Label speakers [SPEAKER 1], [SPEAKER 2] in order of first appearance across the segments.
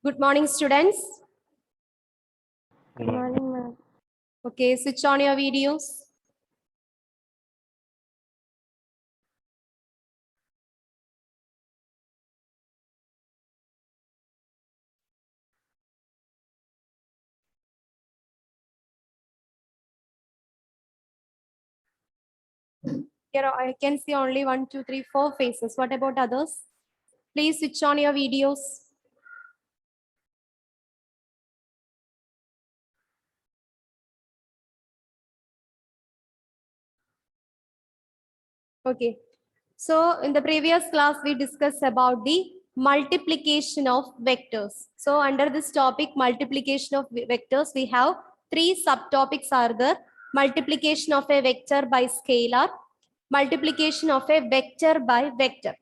[SPEAKER 1] Good morning, students.
[SPEAKER 2] Good morning, ma'am.
[SPEAKER 1] Okay, switch on your videos. Here I can see only 1, 2, 3, 4 faces. What about others? Please switch on your videos. Okay. So in the previous class, we discussed about the multiplication of vectors. So under this topic, multiplication of vectors, we have 3 subtopics are there. Multiplication of a vector by scalar, multiplication of a vector by vector.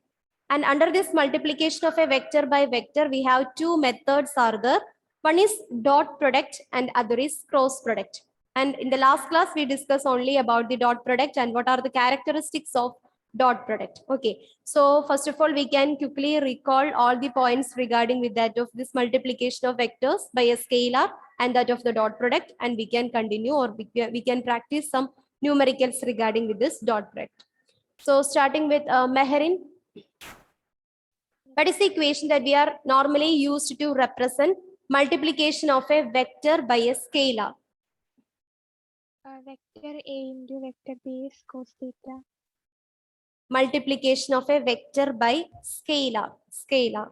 [SPEAKER 1] And under this multiplication of a vector by vector, we have 2 methods are there. One is dot product and other is cross product. And in the last class, we discussed only about the dot product and what are the characteristics of dot product. Okay, so first of all, we can quickly recall all the points regarding with that of this multiplication of vectors by a scalar and that of the dot product, and we can continue or we can practice some numericals regarding with this dot product. So starting with Meherin, what is the equation that we are normally used to represent multiplication of a vector by a scalar?
[SPEAKER 2] Vector A into vector B is cos theta.
[SPEAKER 1] Multiplication of a vector by scalar. Scalar.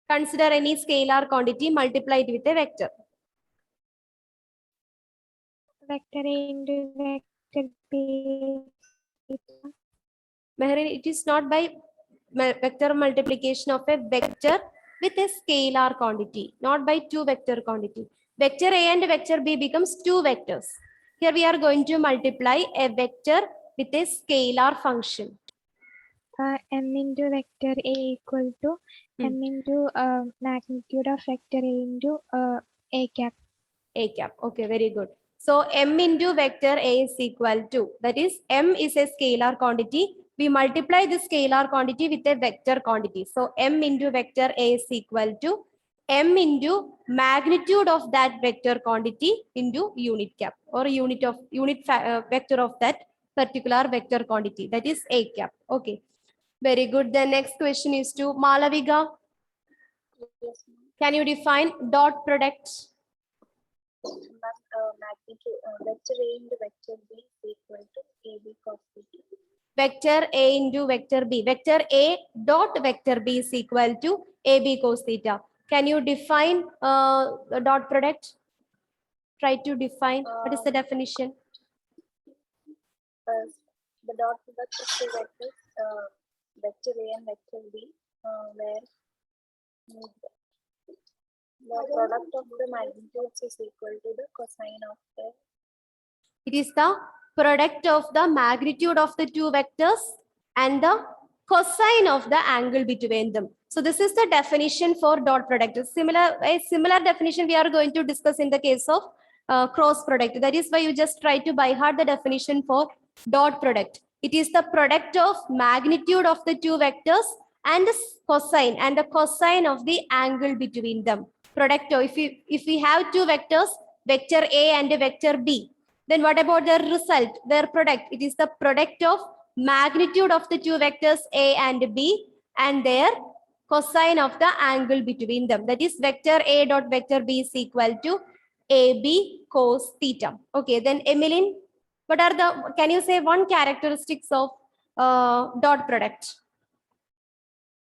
[SPEAKER 1] Consider any scalar quantity multiplied with a vector.
[SPEAKER 2] Vector A into vector B is theta.
[SPEAKER 1] Meherin, it is not by vector multiplication of a vector with a scalar quantity, not by two vector quantity. Vector A and vector B becomes two vectors. Here we are going to multiply a vector with a scalar function.
[SPEAKER 2] M into vector A equal to M into magnitude of vector A into A cap.
[SPEAKER 1] A cap. Okay, very good. So M into vector A is equal to, that is M is a scalar quantity. We multiply the scalar quantity with a vector quantity. So M into vector A is equal to M into magnitude of that vector quantity into unit cap or unit vector of that particular vector quantity. That is A cap. Okay, very good. The next question is to Malavika.
[SPEAKER 2] Yes,
[SPEAKER 1] Can you define dot product?
[SPEAKER 2] magnitude vector A into vector B is equal to AB cos theta.
[SPEAKER 1] Vector A into vector B. Vector A dot vector B is equal to AB cos theta. Can you define the dot product? Try to define. What is the definition?
[SPEAKER 2] The dot product of the vectors, vector A and vector B, where the product of the magnitudes is equal to the cosine of the.
[SPEAKER 1] It is the product of the magnitude of the two vectors and the cosine of the angle between them. So this is the definition for dot product. A similar definition we are going to discuss in the case of cross product. That is why you just try to by heart the definition for dot product. It is the product of magnitude of the two vectors and the cosine of the angle between them. Product of, if we have two vectors, vector A and vector B, then what about their result, their product? It is the product of magnitude of the two vectors A and B and their cosine of the angle between them. That is vector A dot vector B is equal to AB cos theta. Okay, then Emmeline, what are the, can you say one characteristics of dot product?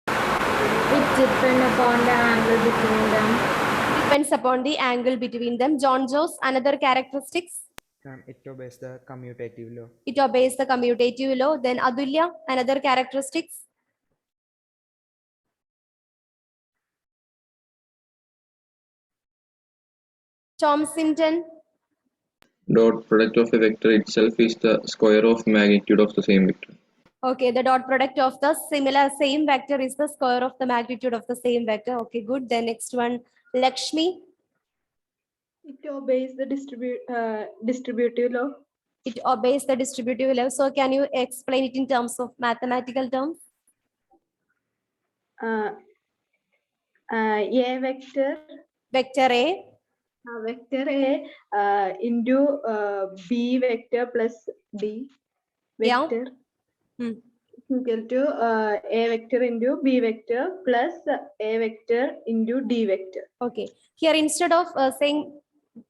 [SPEAKER 2] It depends upon the angle between them.
[SPEAKER 1] Depends upon the angle between them. John Jones, another characteristics?
[SPEAKER 3] It obeys the commutative law.
[SPEAKER 1] It obeys the commutative law. Then Adulya, another characteristics? Thomson.
[SPEAKER 4] Dot product of a vector itself is the square of magnitude of the same vector.
[SPEAKER 1] Okay, the dot product of the same vector is the square of the magnitude of the same vector. Okay, good. Then next one, Lakshmi.
[SPEAKER 5] It obeys the distributive law.
[SPEAKER 1] It obeys the distributive law. So can you explain it in terms of mathematical terms?
[SPEAKER 5] A vector
[SPEAKER 1] Vector A.
[SPEAKER 5] vector A into B vector plus D
[SPEAKER 1] Yeah.
[SPEAKER 5] vector
[SPEAKER 1] Hmm.
[SPEAKER 5] equal to A vector into B vector plus A vector into D vector.
[SPEAKER 1] Okay. Here instead of saying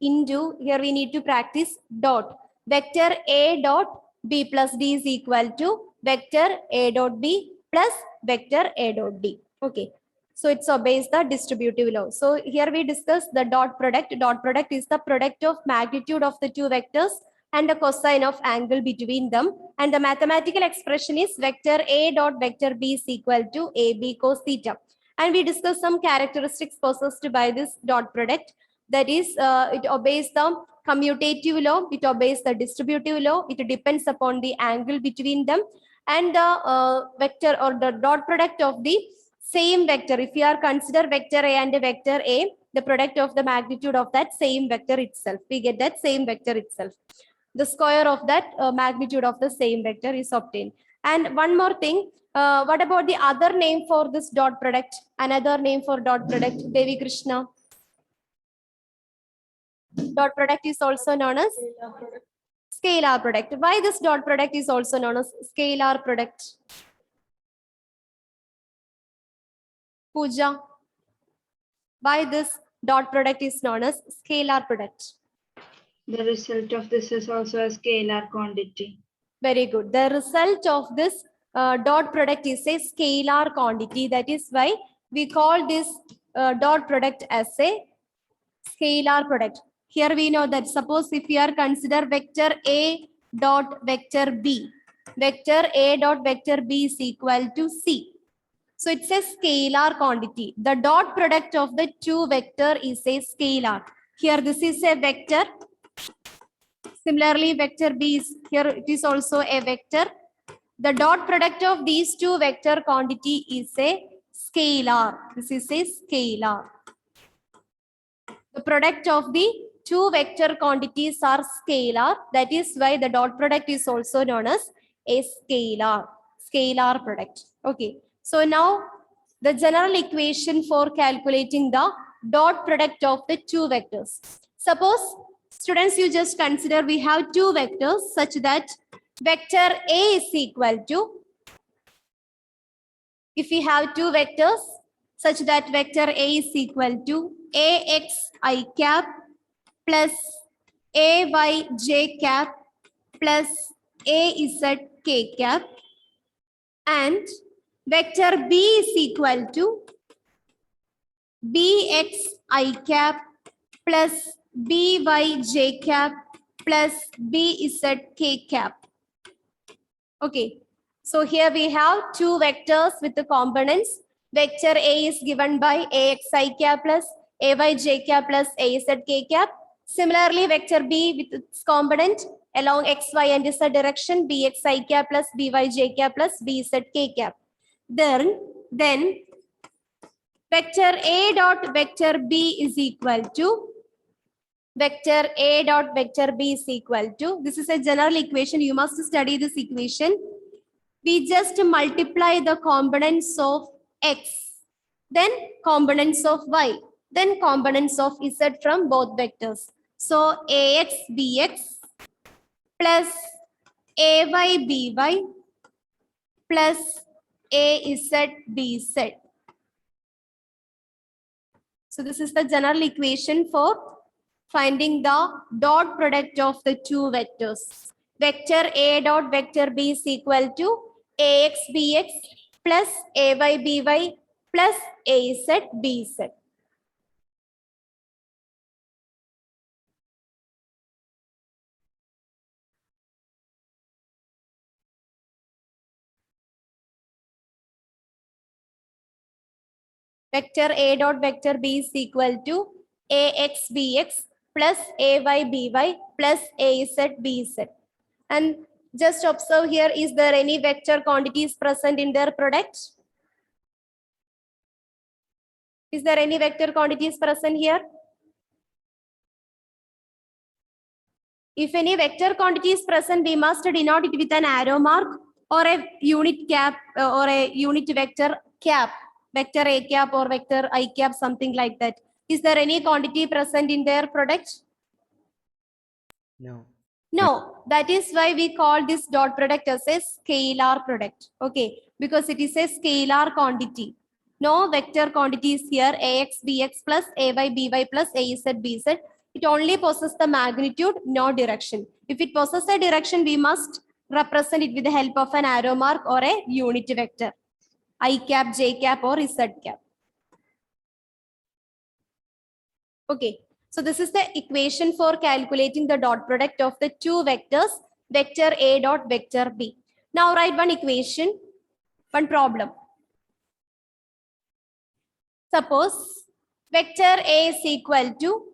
[SPEAKER 1] into, here we need to practice dot. Vector A dot B plus D is equal to vector A dot B plus vector A dot D. Okay. So it obeys the distributive law. So here we discuss the dot product. Dot product is the product of magnitude of the two vectors and the cosine of angle between them. And the mathematical expression is vector A dot vector B is equal to AB cos theta. And we discuss some characteristics possessed by this dot product. That is, it obeys the commutative law, it obeys the distributive law, it depends upon the angle between them, and the vector or the dot product of the same vector. If you are consider vector A and vector A, the product of the magnitude of that same vector itself, we get that same vector itself. The square of that magnitude of the same vector is obtained. And one more thing, what about the other name for this dot product? Another name for dot product, Devi Krishna. Dot product is also known as scalar product. Why this dot product is also known as scalar product? Pooja, why this dot product is known as scalar product?
[SPEAKER 6] The result of this is also a scalar quantity.
[SPEAKER 1] Very good. The result of this dot product is a scalar quantity. That is why we call this dot product as a scalar product. Here we know that suppose if you are consider vector A dot vector B, vector A dot vector B is equal to C. So it's a scalar quantity. The dot product of the two vector is a scalar. Here this is a vector. Similarly, vector B is here, it is also a vector. The dot product of these two vector quantity is a scalar. This is a scalar. The product of the two vector quantities are scalar. That is why the dot product is also known as a scalar product. Okay. So now the general equation for calculating the dot product of the two vectors. Suppose students, you just consider we have two vectors such that vector A is equal to, if we have two vectors such that vector A is equal to AX I cap plus AY j cap plus AZ k cap, and vector B is equal to BX I cap plus BY j cap plus BZ k cap. Okay, so here we have two vectors with the components. Vector A is given by AX I cap plus AY j cap plus AZ k cap. Similarly, vector B with its component along X, Y, and Z direction, BX I cap plus BY j cap plus BZ k cap. Then vector A dot vector B is equal to vector A dot vector B is equal to, this is a general equation, you must study this equation. We just multiply the components of X, then components of Y, then components of Z from both vectors. So AX BX plus AY BY plus AZ BZ. So this is the general equation for finding the dot product of the two vectors. Vector A dot vector B is equal to AX BX plus AY BY plus AZ BZ. Vector A dot vector B is equal to AX BX plus AY BY plus AZ BZ. And just observe here, is there any vector quantities present in their product? Is there any vector quantities present here? If any vector quantity is present, we must denote it with an arrow mark or a unit cap or a unit vector cap, vector A cap or vector I cap, something like that. Is there any quantity present in their product?
[SPEAKER 3] No.
[SPEAKER 1] No, that is why we call this dot product as a scalar product. Okay, because it is a scalar quantity. No vector quantity is here, ax, bx plus ay, by plus az, bz. It only possesses the magnitude, no direction. If it possesses a direction, we must represent it with the help of an arrow mark or a unit vector, I cap, j cap or z cap. Okay. So this is the equation for calculating the dot product of the two vectors, vector A dot vector B. Now write one equation, one problem. Suppose vector A is equal to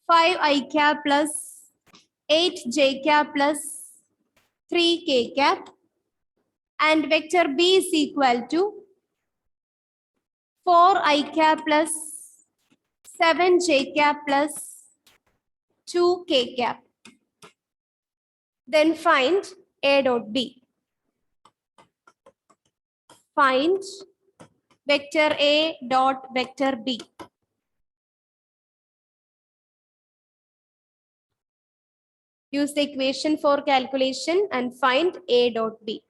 [SPEAKER 1] 5i cap plus 8j cap plus 3k cap, and vector B is equal to 4i cap plus 7j cap plus 2k cap. Then find A dot B. Find vector A dot vector B. Use the equation for calculation and find A dot B.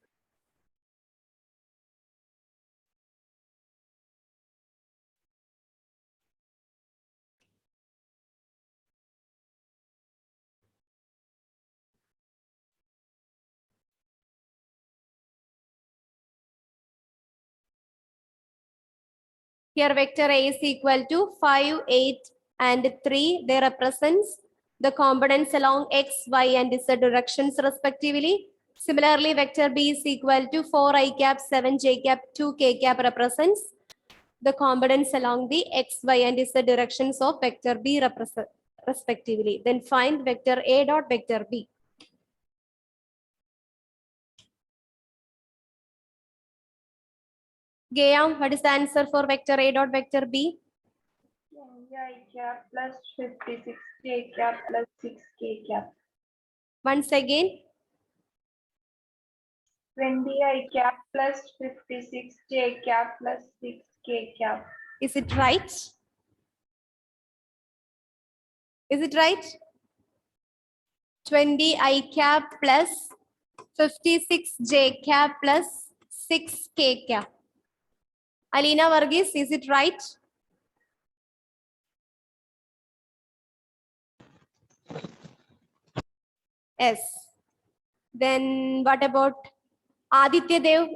[SPEAKER 1] Here vector A is equal to 5, 8 and 3. They represents the components along x, y and z directions respectively. Similarly, vector B is equal to 4i cap, 7j cap, 2k cap represents the components along the x, y and z directions of vector B respectively. Then find vector A dot vector B. Gayam, what is the answer for vector A dot vector B?
[SPEAKER 6] 20i cap plus 56j cap plus 6k cap.
[SPEAKER 1] Once again,
[SPEAKER 6] 20i cap plus 56j cap plus 6k cap.
[SPEAKER 1] is it right? Is it right? 20i cap plus 56j cap plus 6k cap. Alina Varghese, is it right? Yes. Then what about Aditya Dev?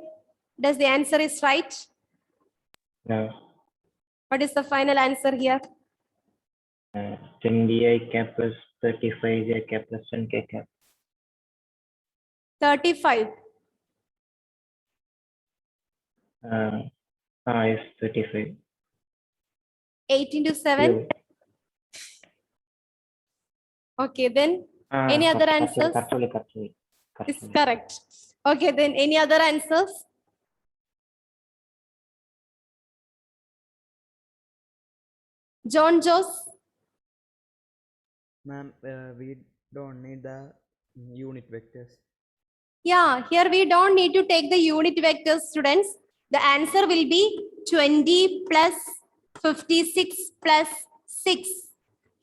[SPEAKER 1] Does the answer is right?
[SPEAKER 7] No.
[SPEAKER 1] What is the final answer here?
[SPEAKER 7] 20i cap plus 35j cap plus 10k cap.
[SPEAKER 1] 35.
[SPEAKER 7] Yes, 35.
[SPEAKER 1] 8 into 7. Okay, then any other answers? It's correct. Okay, then any other answers? John Joss?
[SPEAKER 3] Ma'am, we don't need the unit vectors.
[SPEAKER 1] Yeah, here we don't need to take the unit vectors, students. The answer will be 20 plus 56 plus 6.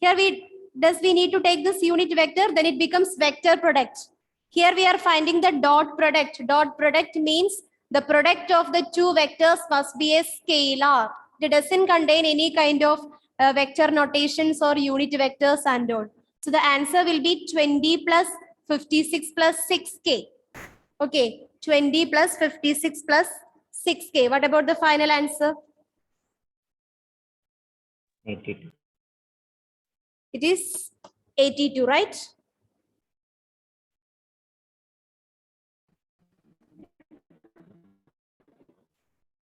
[SPEAKER 1] Here we need to take this unit vector, then it becomes vector product. Here we are finding the dot product. Dot product means the product of the two vectors must be a scalar. It doesn't contain any kind of vector notations or unit vectors and all. So the answer will be 20 plus 56 plus 6k. Okay, 20 plus 56 plus 6k. What about the final answer?
[SPEAKER 7] 82.
[SPEAKER 1] It is 82, right?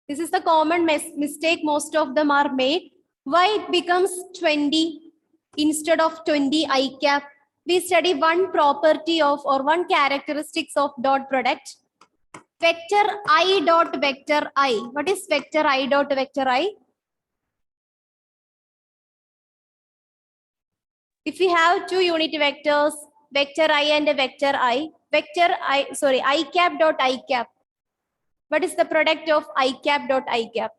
[SPEAKER 1] This is the common mistake most of them are made. Why it becomes 20 instead of 20 I cap? We study one property of or one characteristics of dot product. Vector I dot vector I. What is vector I dot vector I? If we have two unit vectors, vector I and a vector I, I cap dot I cap. What is the product of I cap dot I cap?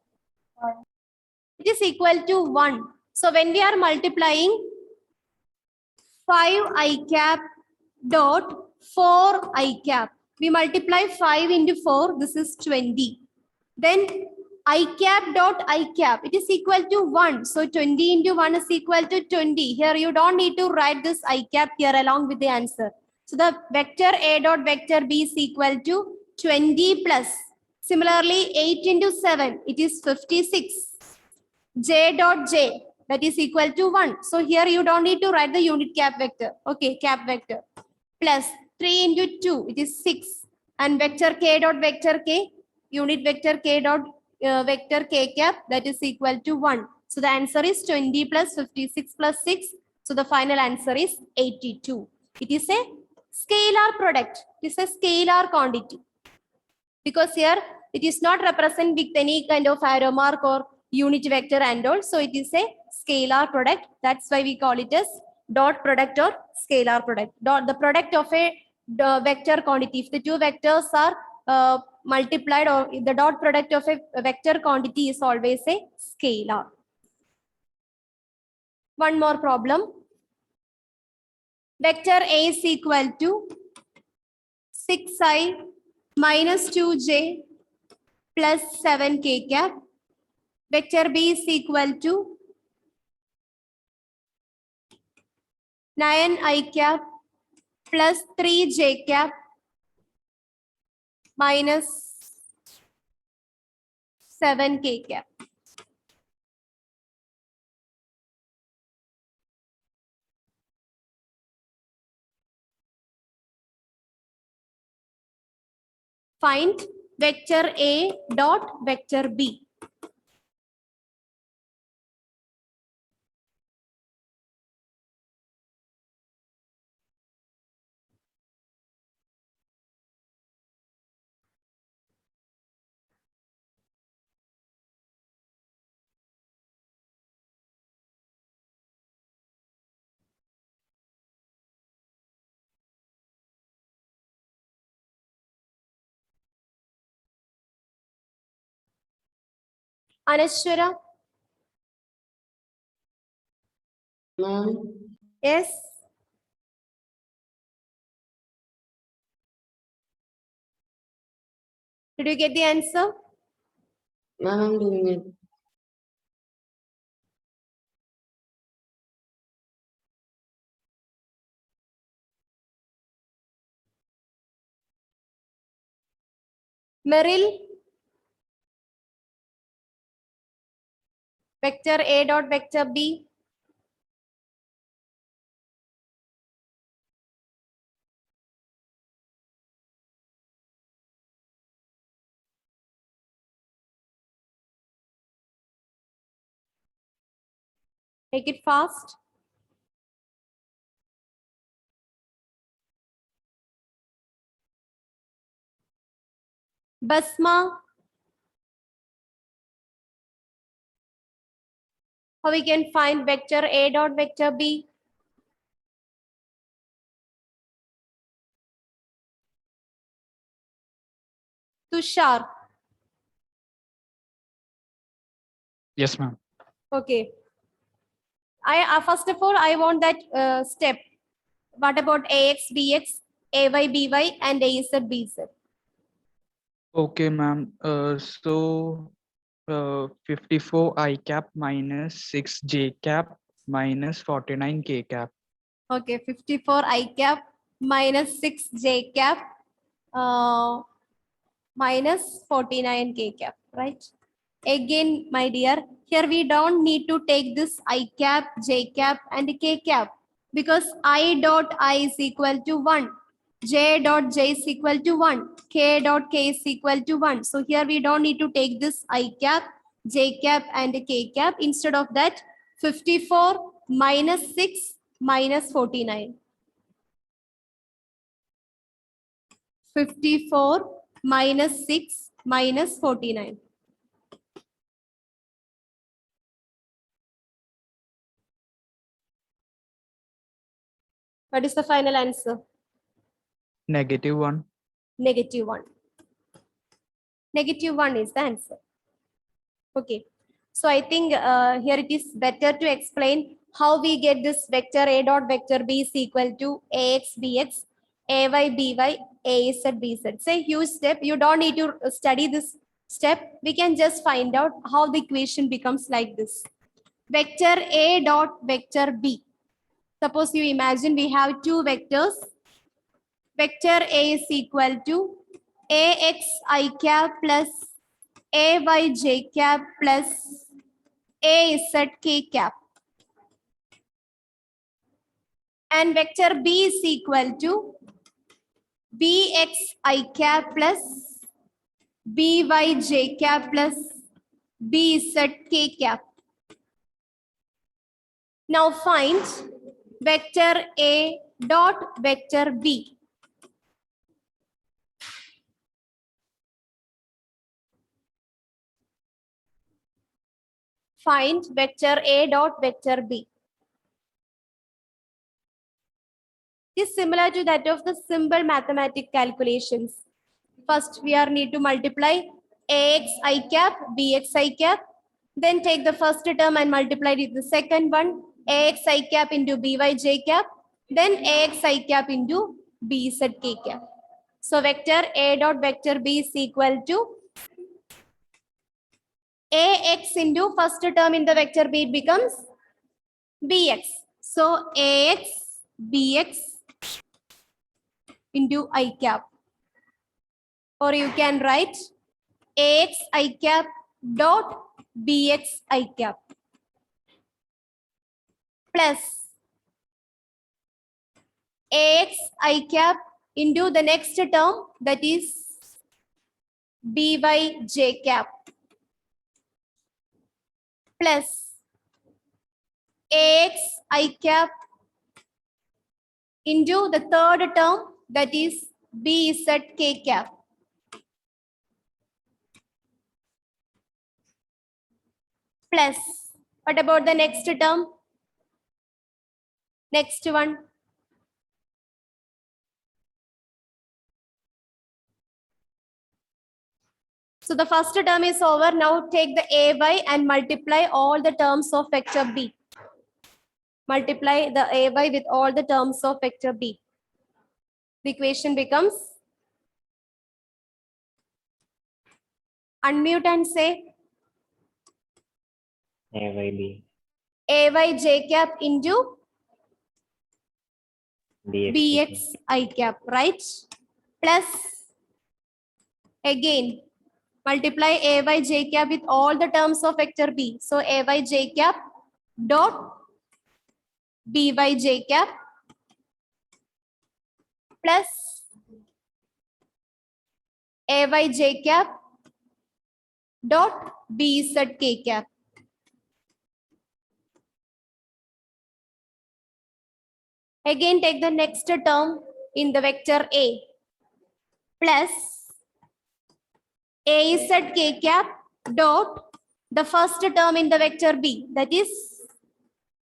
[SPEAKER 1] It is equal to 1. So when we are multiplying 5 I cap dot 4 I cap, we multiply 5 into 4, this is 20. Then I cap dot I cap, it is equal to 1. So 20 into 1 is equal to 20. Here you don't need to write this I cap here along with the answer. So the vector A dot vector B is equal to 20 plus. Similarly, 8 into 7, it is 56. J dot J, that is equal to 1. So here you don't need to write the unit cap vector. Okay, cap vector. Plus 3 into 2, it is 6. And vector K dot vector K, unit vector K dot vector K cap, that is equal to 1. So the answer is 20 plus 56 plus 6. So the final answer is 82. It is a scalar product. It is a scalar quantity. Because here it is not represented with any kind of arrow mark or unit vector and all. So it is a scalar product. That's why we call it as dot product or scalar product. The product of a vector quantity. If the two vectors are multiplied, or the dot product of a vector quantity is always a scalar. One more problem. Vector A is equal to 6i minus 2j plus 7k cap. Vector B is equal to 9i cap plus 3j cap minus 7k cap. Find vector A dot vector B. Anashwara? Yes. Did you get the answer?
[SPEAKER 8] Ma'am, I'm doing it.
[SPEAKER 1] Meryl? Vector A dot vector B. Make it fast. Basma? How we can find vector A dot vector B? Tushar?
[SPEAKER 9] Yes, ma'am.
[SPEAKER 1] Okay. I first of all, I want that step. What about AX, BX, AY, BY, and AZ, BZ?
[SPEAKER 9] Okay, ma'am. So 54 I cap minus 6 J cap minus 49 K cap.
[SPEAKER 1] Okay, 54 I cap minus 6 J cap minus 49 K cap, right? Again, my dear, here we don't need to take this I cap, J cap, and K cap because I dot I is equal to 1. J dot J is equal to 1. K dot K is equal to 1. So here we don't need to take this I cap, J cap, and K cap. Instead of that, 54 minus 6 minus 49. 54 minus 6 minus 49. What is the final answer?
[SPEAKER 9] -1.
[SPEAKER 1] -1. -1 is the answer. Okay. So I think here it is better to explain how we get this vector A dot vector B is equal to AX BX, AY BY, AZ BZ. It's a huge step. You don't need to study this step. We can just find out how the equation becomes like this. Vector A dot vector B. Suppose you imagine we have two vectors. Vector A is equal to AX I cap plus AY j cap plus AZ k cap. And vector B is equal to BX I cap plus BY j cap plus BZ k cap. Now find vector A dot vector B. Find vector A dot vector B. Is similar to that of the simple mathematical calculations. First, we are need to multiply AX I cap, BX I cap. Then take the first term and multiply it with the second one, AX I cap into BY j cap. Then AX I cap into BZ k cap. So vector A dot vector B is equal to AX into first term in the vector B, it becomes BX. So AX BX into I cap. Or you can write AX I cap dot BX I cap plus AX I cap into the next term, that is BY j cap plus AX I cap into the third term, that is BZ k cap. Plus, what about the next term? Next one. So the first term is over. Now take the AY and multiply all the terms of vector B. Multiply the AY with all the terms of vector B. The equation becomes, unmute and say,
[SPEAKER 7] AYB
[SPEAKER 1] AY j cap into
[SPEAKER 7] BX.
[SPEAKER 1] BX I cap, right? Plus, again, multiply AY j cap with all the terms of vector B. So AY j cap dot BY j cap plus AY j cap dot BZ k cap. Again, take the next term in the vector A plus AZ k cap dot the first term in the vector B, that is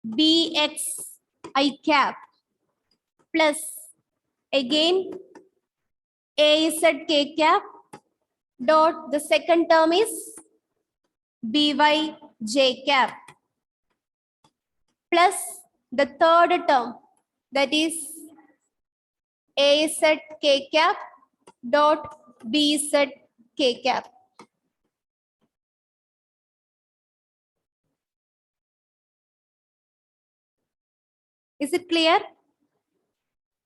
[SPEAKER 1] BX I cap plus again AZ k cap dot the second term is BY j cap plus the third term, that is AZ k cap dot BZ k cap. Is it clear?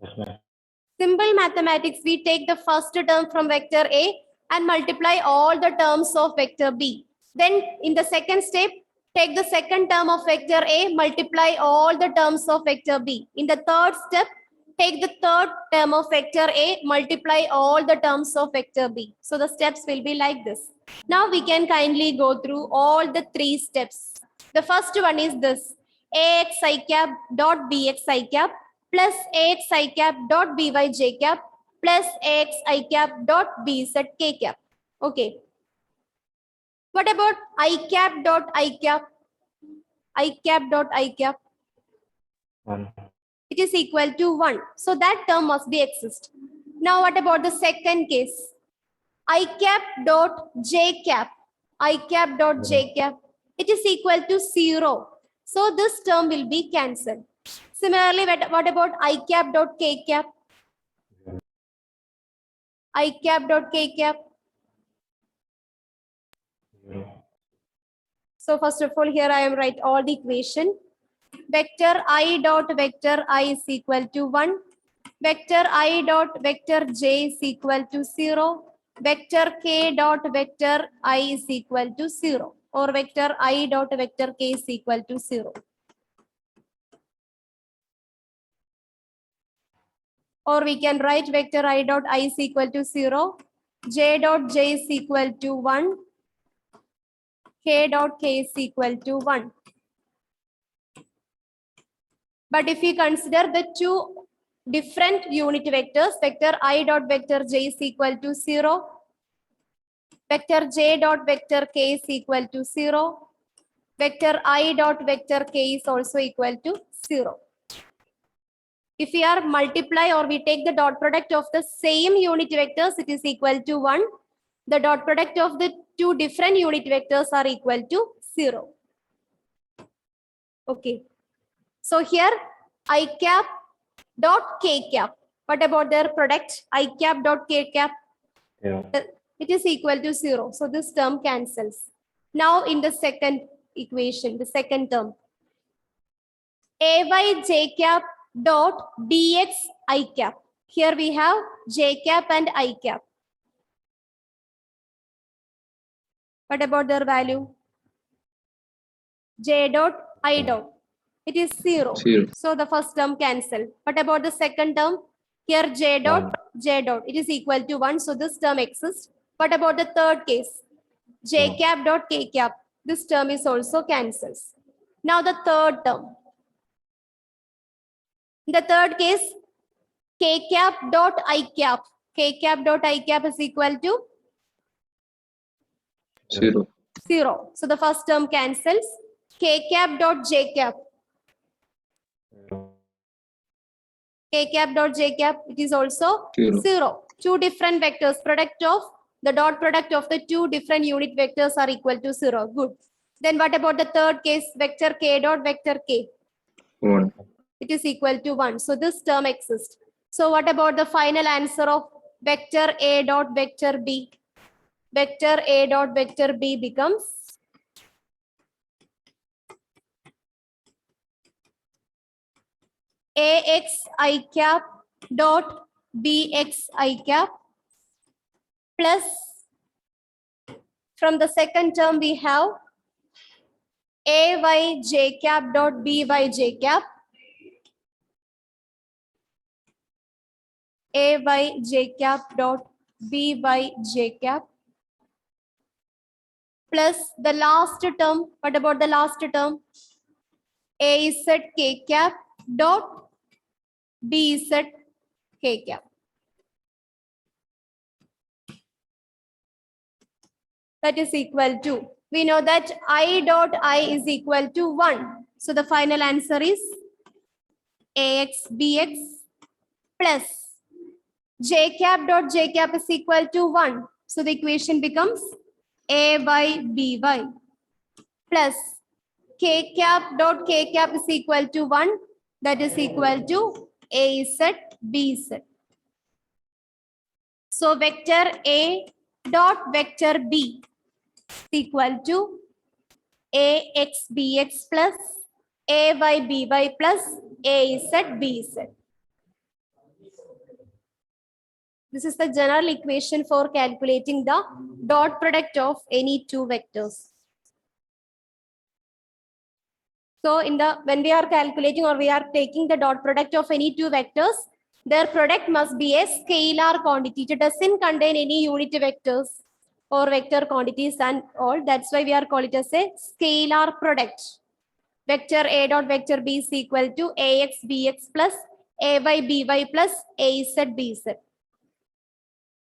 [SPEAKER 7] Yes, ma'am.
[SPEAKER 1] Simple mathematics, we take the first term from vector A and multiply all the terms of vector B. Then in the second step, take the second term of vector A, multiply all the terms of vector B. In the third step, take the third term of vector A, multiply all the terms of vector B. So the steps will be like this. Now we can kindly go through all the three steps. The first one is this, AX I cap dot BX I cap plus AX I cap dot BY j cap plus AX I cap dot BZ k cap. Okay. What about I cap dot I cap? I cap dot I cap.
[SPEAKER 7] 1.
[SPEAKER 1] it is equal to 1. So that term must be exist. Now what about the second case? I cap dot j cap. I cap dot j cap. It is equal to 0. So this term will be cancelled. Similarly, what about I cap dot k cap? I cap dot k cap. So first of all, here I am write all the equation. Vector I dot vector I is equal to 1. Vector I dot vector j is equal to 0. Vector k dot vector I is equal to 0. Or vector I dot vector k is equal to 0. Or we can write vector I dot I is equal to 0. J dot j is equal to 1. K dot k is equal to 1. But if we consider the two different unit vectors, vector I dot vector j is equal to 0. Vector j dot vector k is equal to 0. Vector I dot vector k is also equal to 0. If we are multiply or we take the dot product of the same unit vectors, it is equal to 1. The dot product of the two different unit vectors are equal to 0. Okay. So here I cap dot k cap. What about their product? I cap dot k cap. It is equal to 0. So this term cancels. Now in the second equation, the second term. Ay j cap dot dx I cap. Here we have j cap and I cap. What about their value? J dot I dot. It is 0.
[SPEAKER 4] 0.
[SPEAKER 1] So the first term cancel. What about the second term? Here j dot j dot. It is equal to 1. So this term exists. What about the third case? J cap dot k cap. This term is also cancels. Now the third term. In the third case, k cap dot I cap. K cap dot I cap is equal to
[SPEAKER 4] 0.
[SPEAKER 1] 0. So the first term cancels. K cap dot j cap. K cap dot j cap, it is also
[SPEAKER 4] 0.
[SPEAKER 1] 0. Two different vectors, product of the dot product of the two different unit vectors are equal to 0. Good. Then what about the third case, vector k dot vector k?
[SPEAKER 4] 1.
[SPEAKER 1] It is equal to 1. So this term exists. So what about the final answer of vector a dot vector b? Vector a dot vector b becomes ax I cap dot bx I cap plus from the second term we have ay j cap dot by j cap, ay j cap dot by j cap plus the last term. What about the last term? Az k cap dot bz k cap. That is equal to, we know that I dot I is equal to 1. So the final answer is ax bx plus j cap dot j cap is equal to 1. So the equation becomes a by by plus k cap dot k cap is equal to 1. That is equal to az bz. So vector a dot vector b is equal to ax bx plus ay by plus az bz. This is the general equation for calculating the dot product of any two vectors. So when we are calculating or we are taking the dot product of any two vectors, their product must be a scalar quantity. It doesn't contain any unit vectors or vector quantities and all. That's why we are calling it as a scalar product. Vector a dot vector b is equal to ax bx plus ay by plus az bz.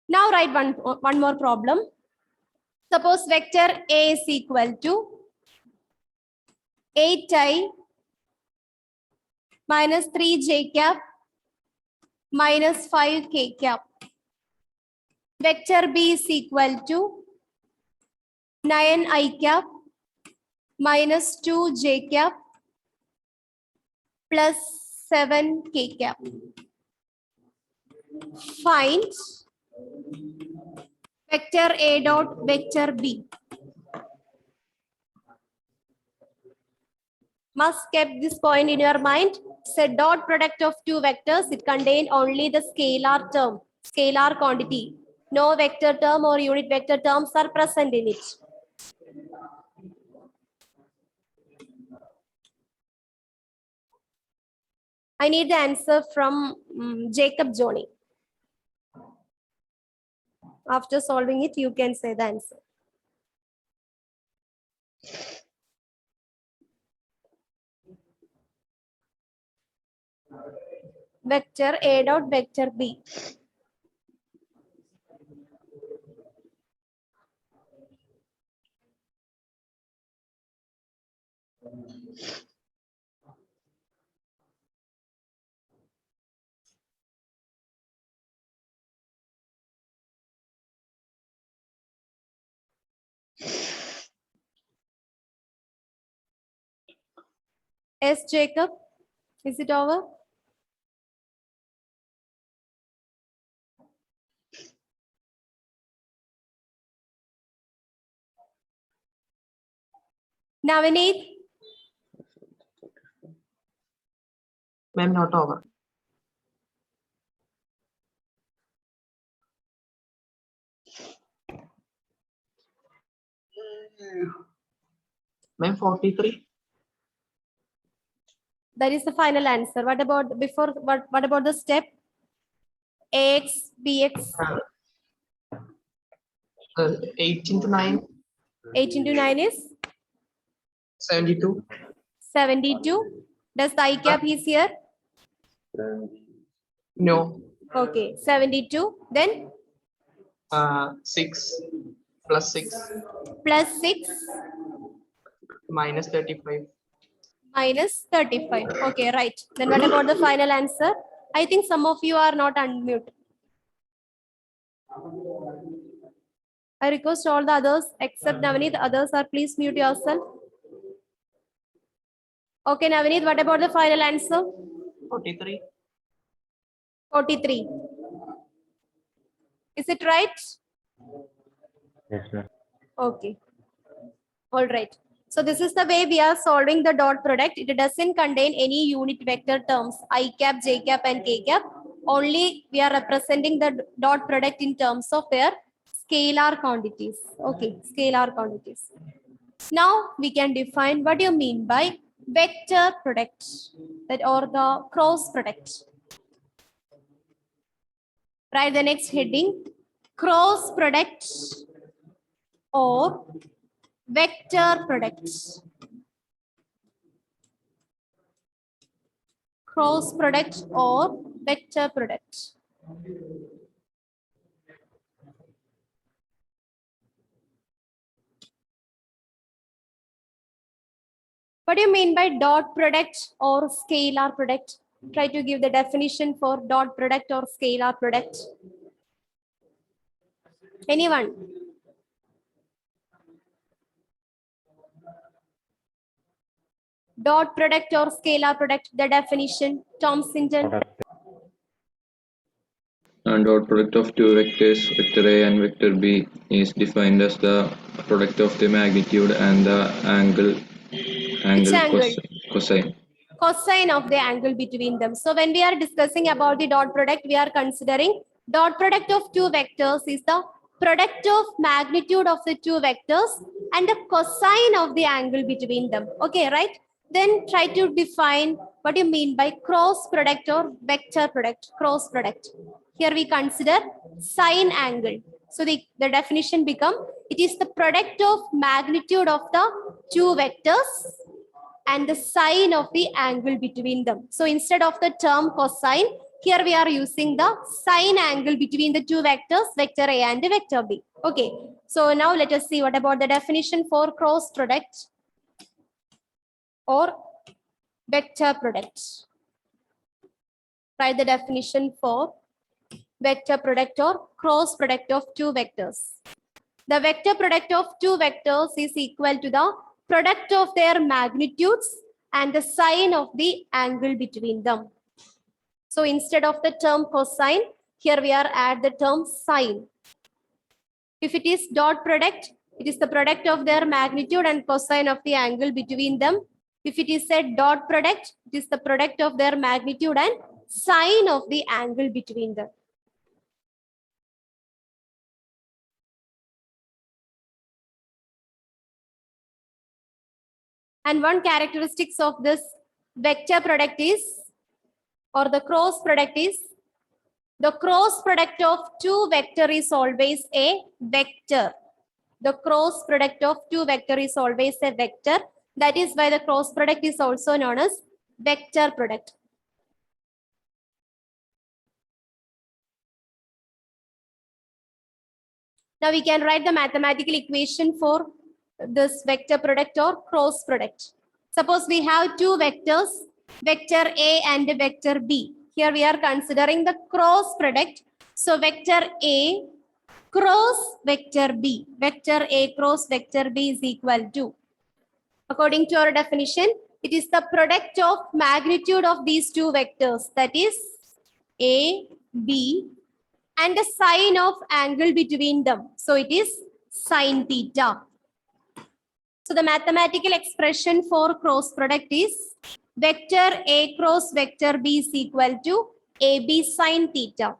[SPEAKER 1] Now write one more problem. Suppose vector a is equal to 8i minus 3j cap minus 5k cap. Vector B is equal to 9i cap minus 2j cap plus 7k cap. Find vector A dot vector B. Must keep this point in your mind. Say dot product of two vectors, it contain only the scalar term, scalar quantity. No vector term or unit vector terms are present in it. I need the answer from Jacob Joni. After solving it, you can say the answer. Vector A dot vector B. Yes, Jacob, is it over? Navneet,
[SPEAKER 10] Ma'am, not over. Ma'am, 43.
[SPEAKER 1] that is the final answer. What about before? What about the step? AX, BX,
[SPEAKER 10] 8 into 9,
[SPEAKER 1] 8 into 9 is
[SPEAKER 10] 72.
[SPEAKER 1] 72. Does the I cap is here?
[SPEAKER 10] No.
[SPEAKER 1] Okay, 72. Then
[SPEAKER 10] 6 plus 6
[SPEAKER 1] plus 6
[SPEAKER 10] minus 35.
[SPEAKER 1] minus 35. Okay, right. Then what about the final answer? I think some of you are not unmute. I request all the others except Navneet. The others are please mute yourself. Okay, Navneet, what about the final answer?
[SPEAKER 10] 43.
[SPEAKER 1] 43. Is it right?
[SPEAKER 7] Yes, ma'am.
[SPEAKER 1] Okay. All right. So this is the way we are solving the dot product. It doesn't contain any unit vector terms, I cap, j cap, and k cap. Only we are representing the dot product in terms of their scalar quantities. Okay, scalar quantities. Now we can define what you mean by vector product, that or the cross product. Write the next heading, cross product or vector product. Cross product or vector product. What do you mean by dot product or scalar product? Try to give the definition for dot product or scalar product. Anyone? Dot product or scalar product, the definition, Tom Sinton.
[SPEAKER 4] And dot product of two vectors, vector A and vector B, is defined as the product of the magnitude and the angle cosine.
[SPEAKER 1] Cosine of the angle between them. So when we are discussing about the dot product, we are considering dot product of two vectors is the product of magnitude of the two vectors and the cosine of the angle between them. Okay, right? Then try to define what you mean by cross product or vector product, cross product. Here we consider sine angle. So the definition become, it is the product of magnitude of the two vectors and the sine of the angle between them. So instead of the term cosine, here we are using the sine angle between the two vectors, vector A and vector B. Okay, so now let us see what about the definition for cross product or vector product. Write the definition for vector product or cross product of two vectors. The vector product of two vectors is equal to the product of their magnitudes and the sine of the angle between them. So instead of the term cosine, here we are at the term sine. If it is dot product, it is the product of their magnitude and cosine of the angle between them. If it is a dot product, it is the product of their magnitude and sine of the angle between them. And one characteristics of this vector product is, or the cross product is, the cross product of two vector is always a vector. The cross product of two vector is always a vector. That is why the cross product is also known as vector product. Now we can write the mathematical equation for this vector product or cross product. Suppose we have two vectors, vector A and vector B. Here we are considering the cross product. So vector A cross vector B. Vector A cross vector B is equal to, according to our definition, it is the product of magnitude of these two vectors, that is A, B, and the sine of angle between them. So it is sine theta. So the mathematical expression for cross product is vector A cross vector B is equal to AB sine theta.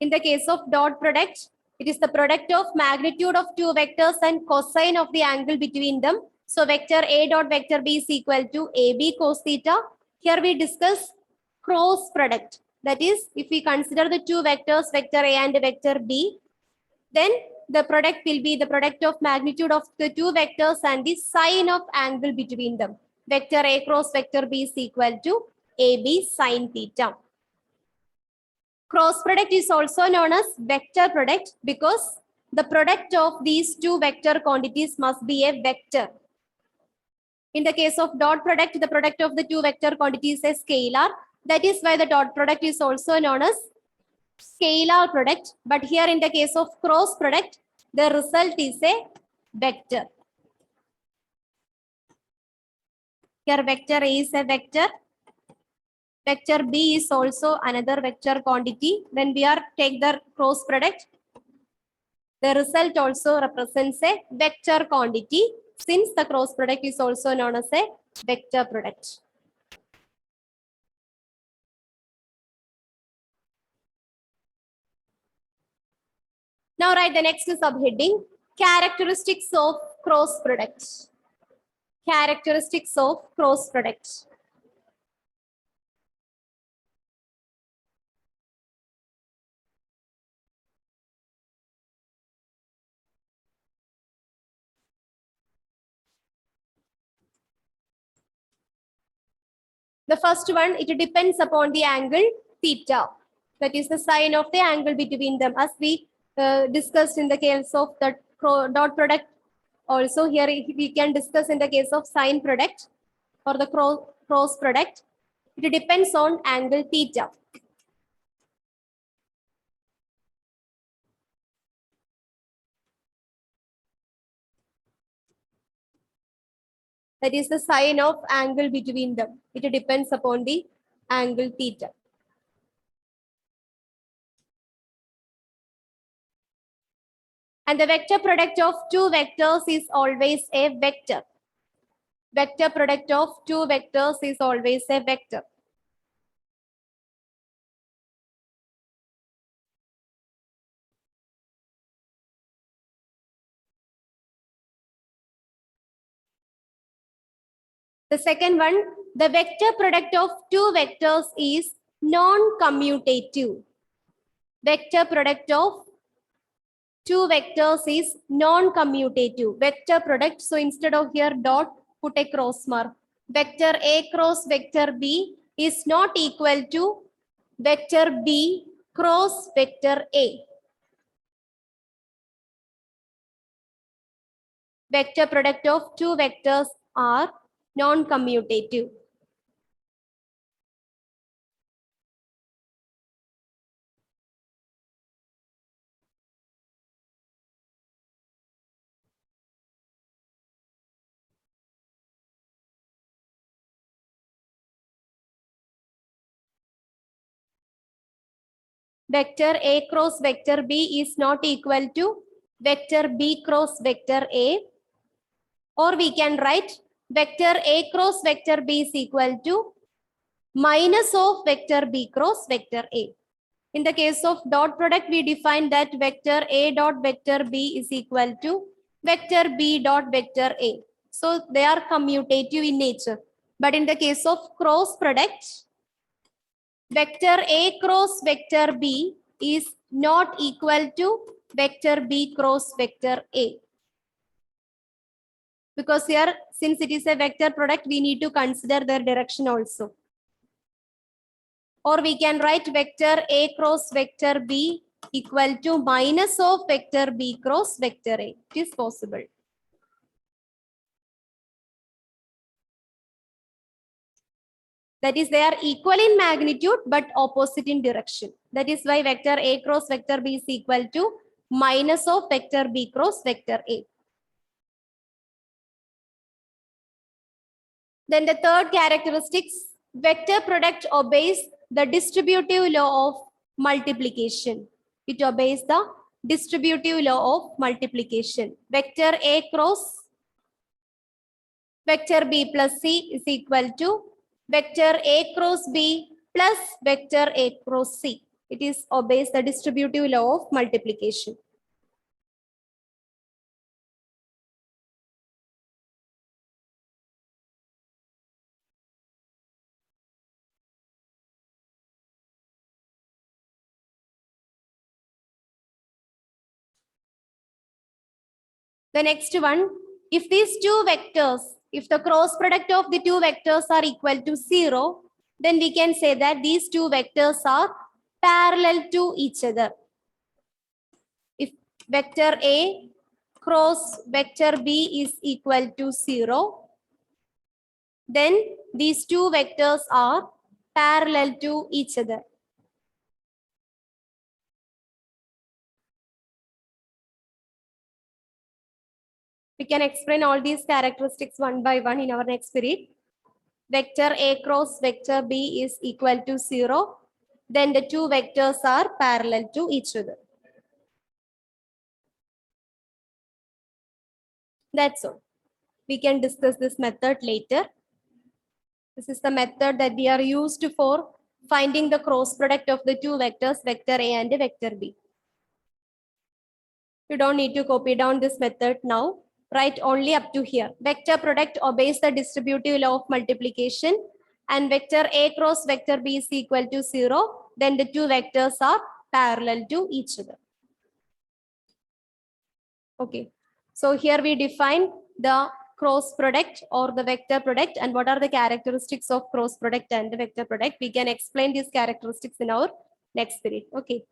[SPEAKER 1] In the case of dot product, it is the product of magnitude of two vectors and cosine of the angle between them. So vector A dot vector B is equal to AB cos theta. Here we discuss cross product. That is, if we consider the two vectors, vector A and vector B, then the product will be the product of magnitude of the two vectors and the sine of angle between them. Vector A cross vector B is equal to AB sine theta. Cross product is also known as vector product because the product of these two vector quantities must be a vector. In the case of dot product, the product of the two vector quantities is a scalar. That is why the dot product is also known as scalar product. But here in the case of cross product, the result is a vector. Here vector A is a vector. Vector B is also another vector quantity. When we are take the cross product, the result also represents a vector quantity, since the cross product is also known as a vector product. Now write the next subheading, characteristics of cross product. Characteristics of cross product. The first one, it depends upon the angle theta. That is the sine of the angle between them, as we discussed in the case of the dot product. Also here we can discuss in the case of sine product or the cross product. It depends on angle theta. That is the sine of angle between them. It depends upon the angle theta. And the vector product of two vectors is always a vector. Vector product of two vectors is always a vector. The second one, the vector product of two vectors is non-commutative. Vector product of two vectors is non-commutative. Vector product, so instead of here dot, put a cross mark. vector A cross vector B is not equal to vector B cross vector A. Vector product of two vectors are non-commutative. Vector A cross vector B is not equal to vector B cross vector A, or we can write vector A cross vector B is equal to minus of vector B cross vector A. In the case of dot product, we define that vector A dot vector B is equal to vector B dot vector A. So they are commutative in nature. But in the case of cross product, vector A cross vector B is not equal to vector B cross vector A. Because here, since it is a vector product, we need to consider their direction also. Or we can write vector A cross vector B equal to minus of vector B cross vector A. It is possible. That is, they are equal in magnitude but opposite in direction. That is why vector A cross vector B is equal to minus of vector B cross vector A. Then the third characteristics, vector product obeys the distributive law of multiplication. It obeys the distributive law of multiplication. Vector A cross vector B plus C is equal to vector A cross B plus vector A cross C. It is obeys the distributive law of multiplication. The next one, if these two vectors, if the cross product of the two vectors are equal to 0, then we can say that these two vectors are parallel to each other. If vector A cross vector B is equal to 0, then these two vectors are parallel to each other. We can explain all these characteristics one by one in our next period. Vector A cross vector B is equal to 0. Then the two vectors are parallel to each other. That's all. We can discuss this method later. This is the method that we are used for finding the cross product of the two vectors, vector A and vector B. You don't need to copy down this method now. Write only up to here. Vector product obeys the distributive law of multiplication, and vector A cross vector B is equal to 0. Then the two vectors are parallel to each other. Okay. So here we define the cross product or the vector product and what are the characteristics of cross product and the vector product. We can explain these characteristics in our next period. Okay.